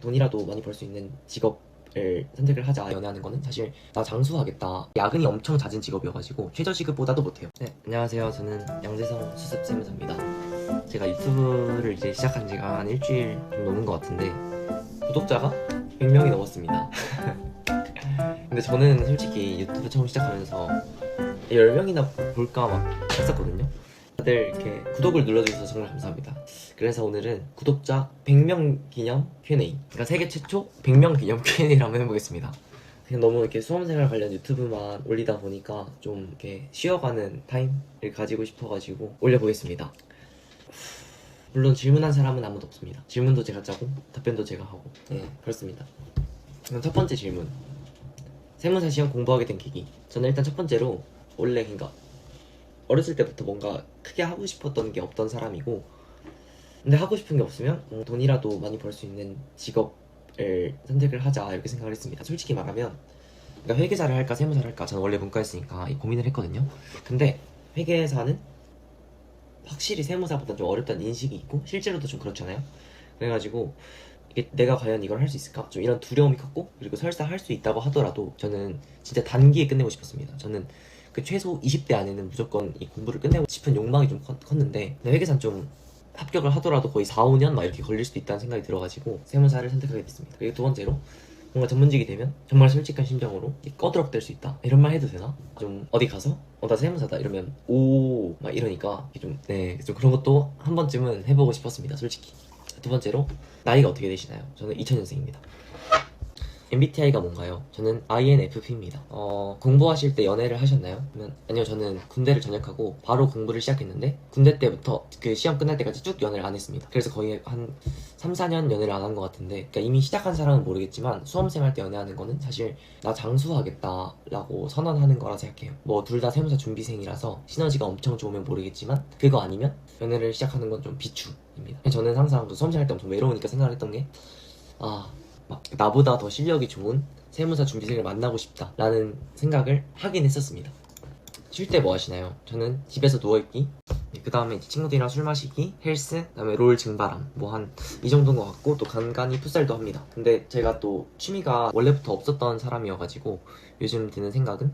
돈이라도 많이 벌 수 있는 직업을 선택을 하자. 연애하는 거는 사실 나 장수하겠다. 야근이 엄청 잦은 직업이어가지고 최저시급보다도 못해요. 네, 안녕하세요. 저는 양재성 수습세무사입니다. 제가 유튜브를 이제 시작한 지가 한 일주일 좀 넘은 것 같은데 구독자가 100명이 넘었습니다. 근데 저는 솔직히 유튜브 처음 시작하면서 10명이나 볼까 막 했었거든요. 다들 이렇게 구독을 눌러주셔서 정말 감사합니다. 그래서 오늘은 구독자 100명 기념 Q&A, 그러니까 세계 최초 100명 기념 Q&A를 한번 해보겠습니다. 그냥 너무 이렇게 수험생활 관련 유튜브만 올리다 보니까 좀 이렇게 쉬어가는 타임을 가지고 싶어가지고 올려보겠습니다. 물론 질문한 사람은 아무도 없습니다. 질문도 제가 짜고 답변도 제가 하고, 네, 그렇습니다. 그럼 첫 번째 질문, 세무사 시험 공부하게 된 계기. 저는 일단 첫 번째로 원래 그러니까 어렸을 때부터 뭔가 크게 하고 싶었던 게 없던 사람이고, 근데 하고 싶은 게 없으면 돈이라도 많이 벌 수 있는 직업을 선택을 하자 이렇게 생각을 했습니다. 솔직히 말하면 그러니까 회계사를 할까 세무사를 할까, 저는 원래 문과였으니까 고민을 했거든요. 근데 회계사는 확실히 세무사보다 좀 어렵다는 인식이 있고 실제로도 좀 그렇잖아요. 그래가지고 이게 내가 과연 이걸 할 수 있을까? 좀 이런 두려움이 컸고, 그리고 설사 할 수 있다고 하더라도 저는 진짜 단기에 끝내고 싶었습니다. 저는 그 최소 20대 안에는 무조건 이 공부를 끝내고 싶은 욕망이 좀 컸는데, 근데 회계사는 좀 합격을 하더라도 거의 4, 5년 막 이렇게 걸릴 수도 있다는 생각이 들어가지고 세무사를 선택하게 됐습니다. 그리고 두 번째로, 뭔가 전문직이 되면 정말 솔직한 심정으로 꺼드럭댈 수 있다, 이런 말 해도 되나? 좀 어디 가서 나 세무사다 이러면 오 막 이러니까 좀 그런 것도 한 번쯤은 해보고 싶었습니다, 솔직히. 두 번째로, 나이가 어떻게 되시나요? 저는 2000년생입니다. MBTI가 뭔가요? 저는 INFP입니다. 공부하실 때 연애를 하셨나요? 아니요, 저는 군대를 전역하고 바로 공부를 시작했는데 군대 때부터 그 시험 끝날 때까지 쭉 연애를 안 했습니다. 그래서 거의 한 3, 4년 연애를 안 한 것 같은데, 그러니까 이미 시작한 사람은 모르겠지만 수험생 할 때 연애하는 거는 사실 나 장수하겠다라고 선언하는 거라 생각해요. 뭐 둘 다 세무사 준비생이라서 시너지가 엄청 좋으면 모르겠지만 그거 아니면 연애를 시작하는 건 좀 비추입니다. 저는 항상 수험생 할 때 엄청 외로우니까 생각을 했던 게, 막 나보다 더 실력이 좋은 세무사 준비생을 만나고 싶다라는 생각을 하긴 했었습니다. 쉴 때 뭐 하시나요? 저는 집에서 누워있기, 그 다음에 친구들이랑 술 마시기, 헬스, 그 다음에 롤 증바람, 뭐 한 이 정도인 것 같고, 또 간간히 풋살도 합니다. 근데 제가 또 취미가 원래부터 없었던 사람이어가지고 요즘 드는 생각은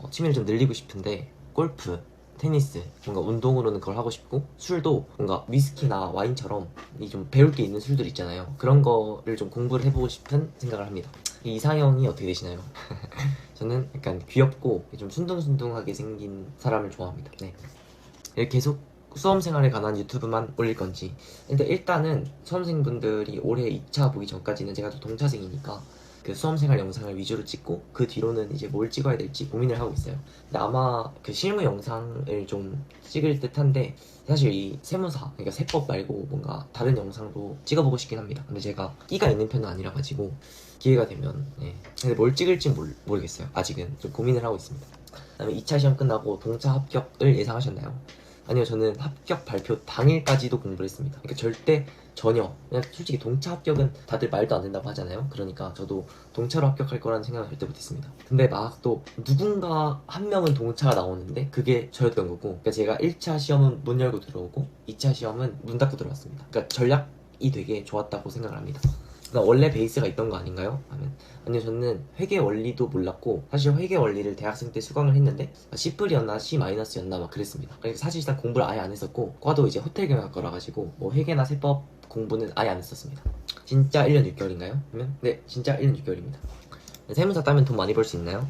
취미를 좀 늘리고 싶은데, 골프, 테니스, 뭔가 운동으로는 그걸 하고 싶고, 술도 뭔가 위스키나 와인처럼 이 좀 배울 게 있는 술들 있잖아요. 그런 거를 좀 공부를 해보고 싶은 생각을 합니다. 이 이상형이 어떻게 되시나요? 저는 약간 귀엽고 좀 순둥순둥하게 생긴 사람을 좋아합니다. 네. 계속 수험생활에 관한 유튜브만 올릴 건지. 근데 일단은 수험생분들이 올해 2차 보기 전까지는 제가 또 동차생이니까 그 수험생활 영상을 위주로 찍고, 그 뒤로는 이제 뭘 찍어야 될지 고민을 하고 있어요. 근데 아마 그 실무 영상을 좀 찍을 듯한데, 사실 이 세무사, 그러니까 세법 말고 뭔가 다른 영상도 찍어보고 싶긴 합니다. 근데 제가 끼가 있는 편은 아니라 가지고 기회가 되면, 네. 근데 뭘 찍을지 모르겠어요. 아직은 좀 고민을 하고 있습니다. 그다음에 2차 시험 끝나고 동차 합격을 예상하셨나요? 아니요, 저는 합격 발표 당일까지도 공부를 했습니다. 그러니까 절대 전혀, 그냥 솔직히 동차 합격은 다들 말도 안 된다고 하잖아요. 그러니까 저도 동차로 합격할 거라는 생각을 절대 못했습니다. 근데 막 또 누군가 한 명은 동차가 나오는데 그게 저였던 거고, 그러니까 제가 1차 시험은 문 열고 들어오고 2차 시험은 문 닫고 들어왔습니다. 그러니까 전략이 되게 좋았다고 생각을 합니다. 원래 베이스가 있던 거 아닌가요? 아니요, 저는 회계 원리도 몰랐고, 사실 회계 원리를 대학생 때 수강을 했는데 C뿔이었나 C-였나 막 그랬습니다. 그래서 사실상 공부를 아예 안 했었고, 과도 이제 호텔 경영학과라 가지고 뭐 회계나 세법 공부는 아예 안 했었습니다. 진짜 1년 6개월인가요? 네, 진짜 1년 6개월입니다. 세무사 따면 돈 많이 벌 수 있나요?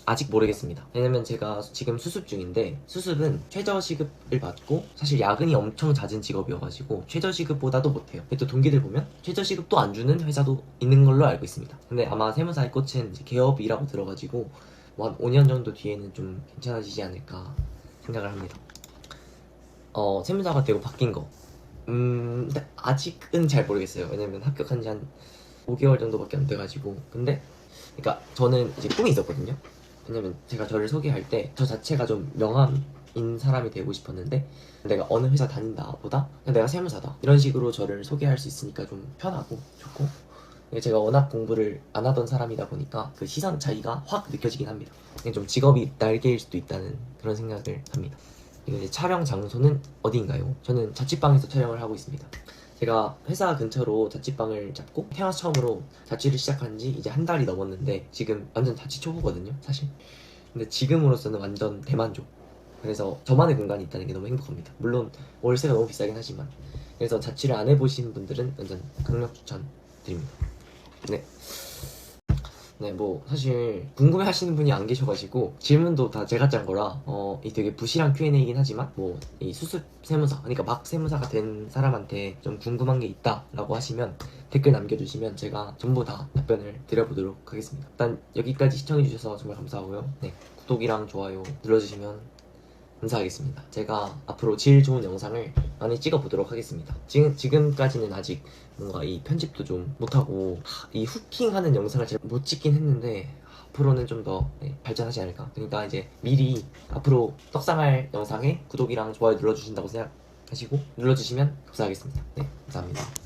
아직 모르겠습니다. 왜냐면 제가 지금 수습 중인데, 수습은 최저시급을 받고 사실 야근이 엄청 잦은 직업이어가지고 최저시급보다도 못해요. 또 동기들 보면 최저시급도 안 주는 회사도 있는 걸로 알고 있습니다. 근데 아마 세무사의 꽃은 이제 개업이라고 들어가지고 뭐 한 5년 정도 뒤에는 좀 괜찮아지지 않을까 생각을 합니다. 세무사가 되고 바뀐 거, 근데 아직은 잘 모르겠어요. 왜냐면 합격한 지 한 5개월 정도밖에 안 돼가지고. 근데 그러니까 저는 이제 꿈이 있었거든요. 왜냐면 제가 저를 소개할 때 저 자체가 좀 명함인 사람이 되고 싶었는데, 내가 어느 회사 다닌다 보다 그냥 내가 세무사다 이런 식으로 저를 소개할 수 있으니까 좀 편하고 좋고, 제가 워낙 공부를 안 하던 사람이다 보니까 그 시선 차이가 확 느껴지긴 합니다. 좀 직업이 날개일 수도 있다는 그런 생각을 합니다. 그리고 이제 촬영 장소는 어디인가요? 저는 자취방에서 촬영을 하고 있습니다. 제가 회사 근처로 자취방을 잡고 태어나서 처음으로 자취를 시작한 지 이제 한 달이 넘었는데 지금 완전 자취 초보거든요, 사실. 근데 지금으로서는 완전 대만족. 그래서 저만의 공간이 있다는 게 너무 행복합니다. 물론 월세가 너무 비싸긴 하지만. 그래서 자취를 안 해보신 분들은 완전 강력 추천드립니다. 네. 네, 뭐 사실 궁금해 하시는 분이 안 계셔가지고 질문도 다 제가 짠 거라 이 되게 부실한 Q&A이긴 하지만 뭐 이 수습 세무사, 그러니까 막 세무사가 된 사람한테 좀 궁금한 게 있다라고 하시면 댓글 남겨주시면 제가 전부 다 답변을 드려보도록 하겠습니다. 일단 여기까지 시청해주셔서 정말 감사하고요. 네, 구독이랑 좋아요 눌러주시면 감사하겠습니다. 제가 앞으로 질 좋은 영상을 많이 찍어보도록 하겠습니다. 지금까지는 아직 뭔가 이 편집도 좀 못하고 이 후킹하는 영상을 잘 못 찍긴 했는데 앞으로는 좀 더 발전하지 않을까. 그러니까 이제 미리 앞으로 떡상할 영상에 구독이랑 좋아요 눌러주신다고 생각하시고 눌러주시면 감사하겠습니다. 네, 감사합니다.